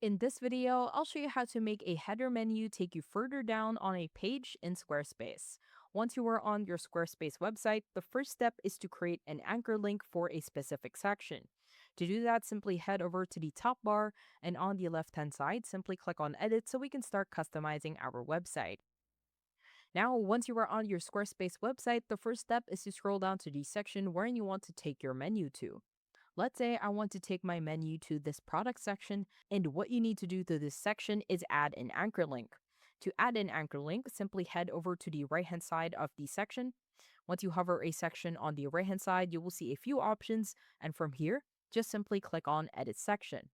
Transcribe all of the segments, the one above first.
In this video, I'll show you how to make a header menu take you further down on a page in Squarespace. Once you are on your Squarespace website, the first step is to create an anchor link for a specific section. To do that, simply head over to the top bar and on the left-hand side, simply click on Edit so we can start customizing our website. Now, once you are on your Squarespace website, the first step is to scroll down to the section where you want to take your menu to. Let's say I want to take my menu to this product section, and what you need to do to this section is add an anchor link. To add an anchor link, simply head over to the right hand side of the section. Once you hover a section on the right hand side, you will see a few options, and from here, just simply click on Edit Section.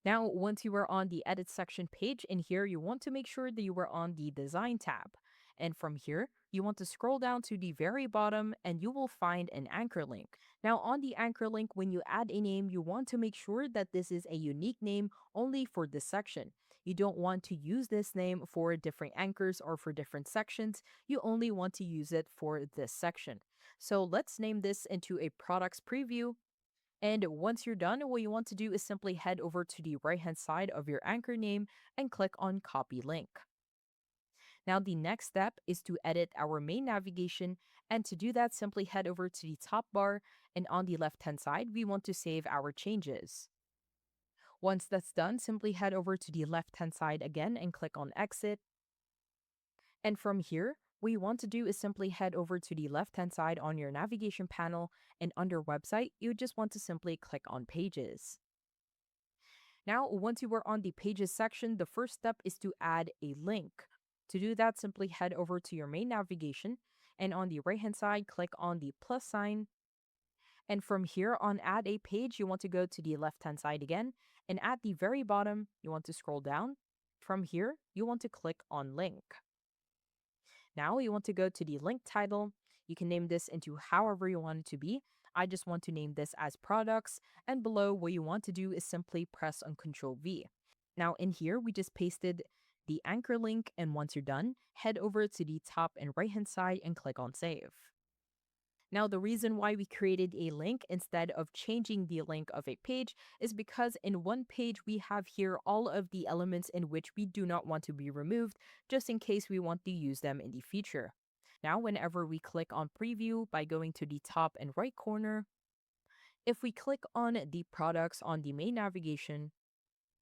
Now, once you are on the Edit Section page, in here, you want to make sure that you are on the Design tab. And from here, you want to scroll down to the very bottom and you will find an anchor link. Now, on the anchor link, when you add a name, you want to make sure that this is a unique name only for this section. You don't want to use this name for different anchors or for different sections. You only want to use it for this section. So let's name this into a products preview. And once you're done, what you want to do is simply head over to the right hand side of your anchor name and click on Copy Link. Now, the next step is to edit our main navigation. And to do that, simply head over to the top bar. And on the left hand side, we want to save our changes. Once that's done, simply head over to the left hand side again and click on Exit. And from here, what you want to do is simply head over to the left hand side on your navigation panel. And under Website, you just want to simply click on Pages. Now, once you are on the Pages section, the first step is to add a link. To do that, simply head over to your main navigation, and on the right-hand side, click on the plus sign. And from here on Add a Page, you want to go to the left-hand side again, and at the very bottom, you want to scroll down. From here, you want to click on Link. Now, you want to go to the link title. You can name this into however you want it to be. I just want to name this as products, and below, what you want to do is simply press on Ctrl V. Now, in here, we just pasted the anchor link, and once you're done, head over to the top and right hand side and click on Save. Now, the reason why we created a link instead of changing the link of a page is because in one page we have here all of the elements in which we do not want to be removed, just in case we want to use them in the future. Now, whenever we click on Preview by going to the top and right corner, if we click on the products on the main navigation,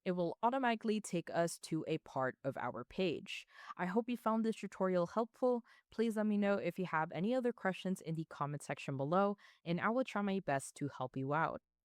it will automatically take us to a part of our page. I hope you found this tutorial helpful. Please let me know if you have any other questions in the comment section below, and I will try my best to help you out.